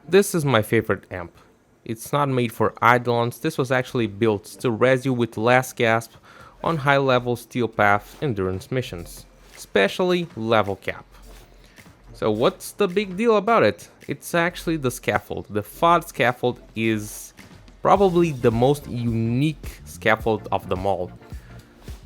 This is my favorite amp. It's not made for Eidolons, this was actually built to res you with last gasp on high level steel path endurance missions, especially level cap. So what's the big deal about it? It's actually the scaffold. The Phahd scaffold is probably the most unique scaffold of them all.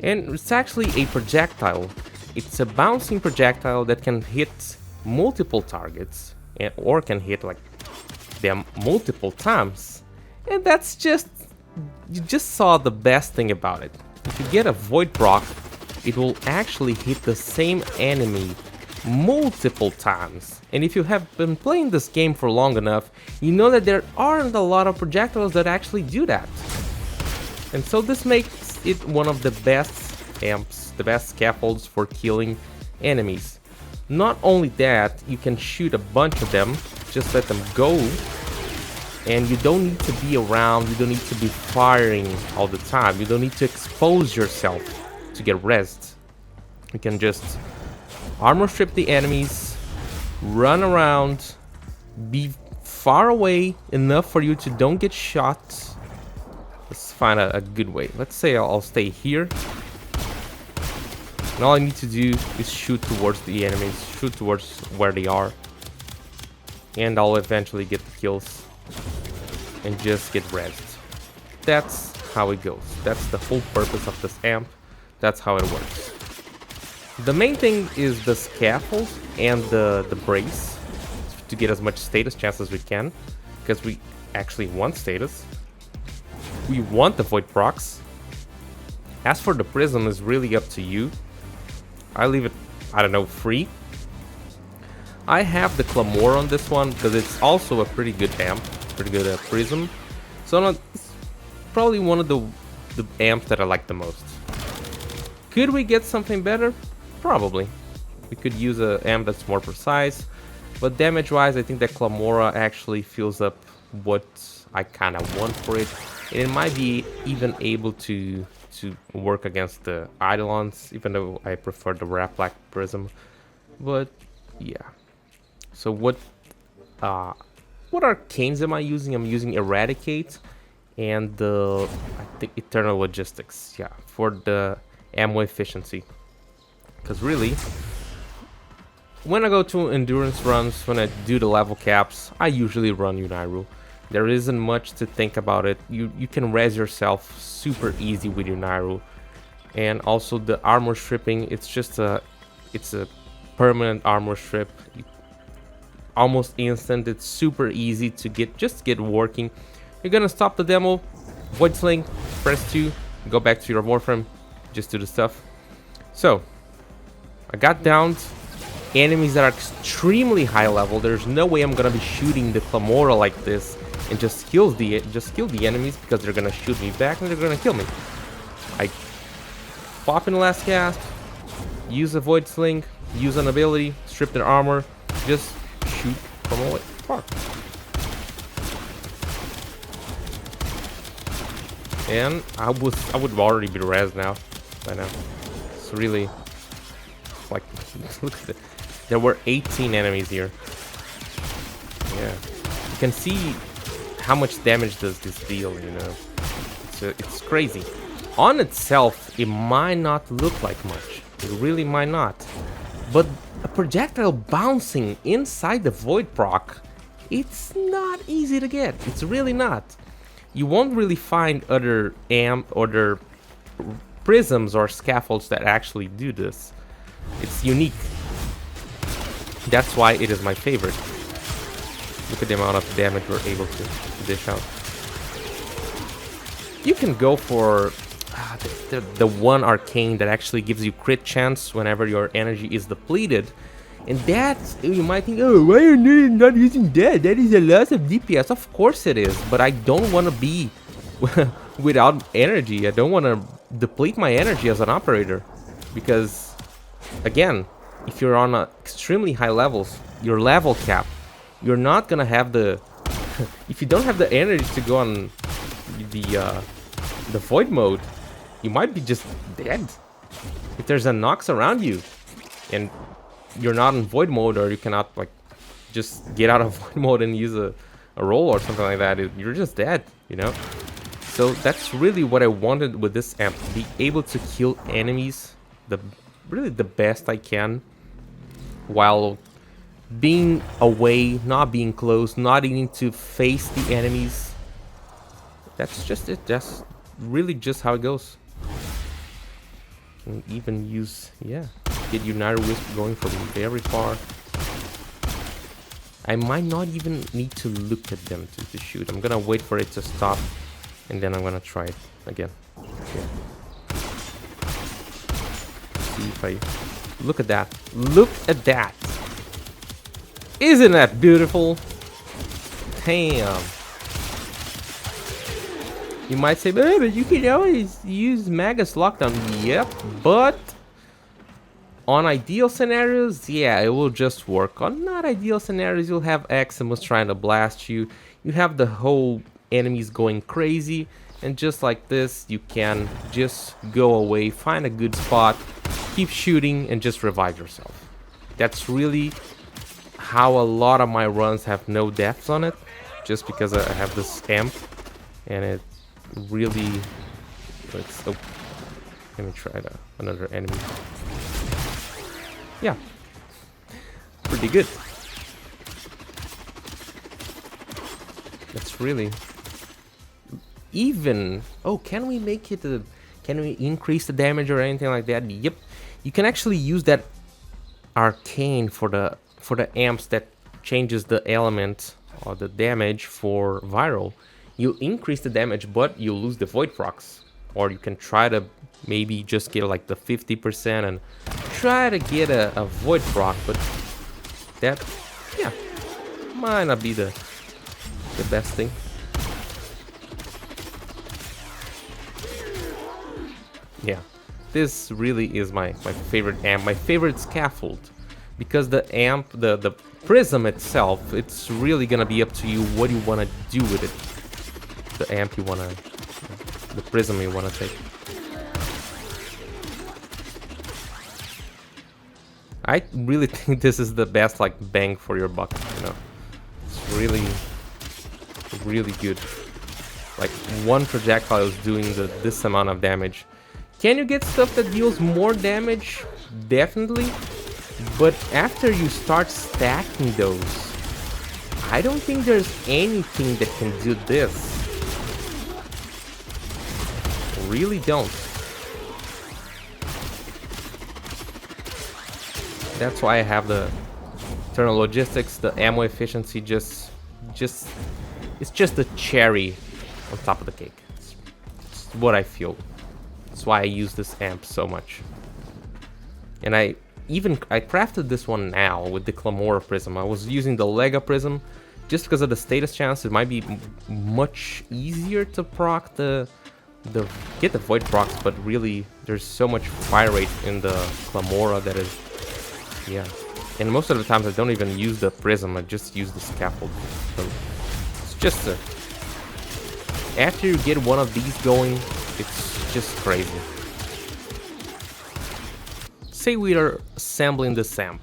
And it's actually a projectile. It's a bouncing projectile that can hit multiple targets, or can hit like them multiple times. And that's just, you just saw the best thing about it. If you get a void proc, it will actually hit the same enemy multiple times. And if you have been playing this game for long enough, you know that there aren't a lot of projectiles that actually do that. And so this makes it one of the best amps, the best scaffolds for killing enemies. Not only that, you can shoot a bunch of them, just let them go, and you don't need to be around, you don't need to be firing all the time, you don't need to expose yourself to get rezzed. You can just armor strip the enemies, run around, be far away enough for you to don't get shot. Let's find a good way. Let's say I'll stay here. And all I need to do is shoot towards the enemies, shoot towards where they are. And I'll eventually get the kills and just get rezzed. That's how it goes. That's the whole purpose of this amp. That's how it works. The main thing is the scaffold and the brace to get as much status chance as we can, because we actually want status. We want the void procs. As for the prism, is really up to you. I leave it, I don't know, free. I have the Claymore on this one because it's also a pretty good amp, pretty good prism. So it's probably one of the amps that I like the most. Could we get something better? Probably. We could use an amp that's more precise, but damage-wise, I think that Claymore actually fills up what I kind of want for it, and it might be even able to work against the Eidolons, even though I prefer the Raplac Prism. But yeah. So what Arcanes am I using? I'm using Eradicate and I think Eternal Logistics. Yeah, for the ammo efficiency. Because really, when I go to endurance runs, when I do the level caps, I usually run Unairu. There isn't much to think about it. You can res yourself super easy with Unairu. And also the armor stripping, it's a permanent armor strip. Almost instant, it's super easy to get working. You're gonna stop the demo, Void Sling, press 2, go back to your Warframe, just do the stuff. So, I got downed enemies that are extremely high level. There's no way I'm gonna be shooting the Claymore like this and just kill the enemies, because they're gonna shoot me back and they're gonna kill me. I pop in the last cast, use a Void Sling, use an ability, strip their armor, just shoot from away far. And I would already be res now by now. It's really like look at it. There were 18 enemies here. Yeah, you can see how much damage does this deal. You know, it's crazy. On itself, it might not look like much. It really might not. But a projectile bouncing inside the void proc, it's not easy to get. It's really not. You won't really find other prisms or scaffolds that actually do this. It's unique. That's why it is my favorite. Look at the amount of damage we're able to dish out. You can go for the one arcane that actually gives you crit chance whenever your energy is depleted. And that, you might think, oh, why are you not using that? That is a loss of DPS. Of course it is, but I don't want to be without energy. I don't want to deplete my energy as an operator. Because, again, if you're on extremely high levels, your level cap, you're not going to have the... if you don't have the energy to go on the void mode, you might be just dead. If there's a Nox around you, and you're not in void mode, or you cannot like just get out of void mode and use a roll or something like that, you're just dead, you know? So that's really what I wanted with this amp. Be able to kill enemies really the best I can while being away, not being close, not needing to face the enemies. That's just it. That's really just how it goes. And even use, yeah, get United Wisp going from very far. I might not even need to look at them to shoot. I'm gonna wait for it to stop, and then I'm gonna try it again. Yeah. See if I look at that. Look at that. Isn't that beautiful? Damn. You might say, but you can always use Magus Lockdown. Yep, but on ideal scenarios, yeah, it will just work. On not ideal scenarios, you'll have Eximus trying to blast you. You have the whole enemies going crazy. And just like this, you can just go away, find a good spot, keep shooting, and just revive yourself. That's really how a lot of my runs have no deaths on it. Just because I have this amp. And it really... Oh, let me try another enemy. Yeah, pretty good. That's really even. Oh, can we make it can we increase the damage or anything like that? Yep, you can actually use that arcane for the amps that changes the element or the damage for viral. You increase the damage, but you lose the void procs. Or you can try to maybe just get like the 50% and try to get a void proc, but that, yeah, might not be the best thing. Yeah, this really is my favorite amp, my favorite scaffold, because the amp, the prism itself, it's really gonna be up to you what you want to do with it. The amp you want to, the prism you want to take. I really think this is the best like bang for your buck, you know. It's really good. Like one projectile is doing this amount of damage. Can you get stuff that deals more damage? Definitely. But after you start stacking those, I don't think there's anything that can do this. Really don't. That's why I have the internal logistics, the ammo efficiency. It's just the cherry on top of the cake. It's what I feel. That's why I use this amp so much. And I crafted this one now with the Clamora Prism. I was using the Lega Prism just because of the status chance. It might be much easier to proc get the void procs, but really there's so much fire rate in the Clamora that is, yeah. And most of the times I don't even use the prism, I just use the scaffold. So it's just after you get one of these going, it's just crazy. Say we are assembling this amp.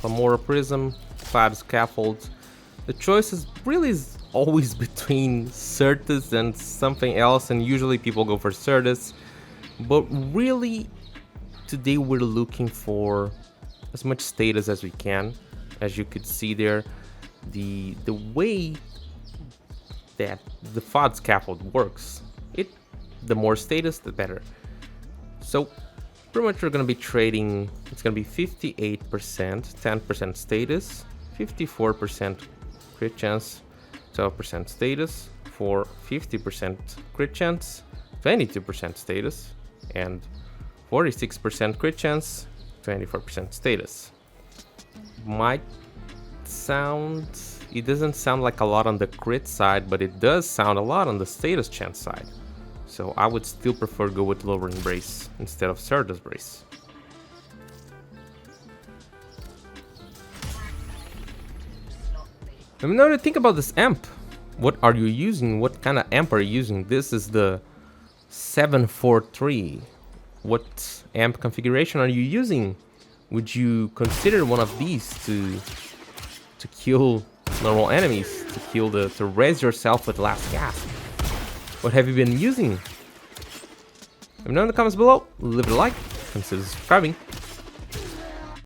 Clamora Prism, Phahd Scaffold. The choice is always between Certus and something else, and usually people go for Certus. But really, today we're looking for as much status as we can. As you could see there, the way that the Phahd Scaffold works, the more status, the better. So pretty much we're gonna be trading. It's gonna be 58%, 10% status, 54% crit chance, 12% status, for 50% crit chance, 22% status, and 46% crit chance, 24% status. Might sound, it doesn't sound like a lot on the crit side, but it does sound a lot on the status chance side. So I would still prefer go with Lohrin Brace instead of Certus Brace. Let me know what you think about this amp. What are you using? What kind of amp are you using? This is the 743. What amp configuration are you using? Would you consider one of these to to kill normal enemies, to res yourself with last gasp. What have you been using? Let me know in the comments below, leave it a like, consider subscribing.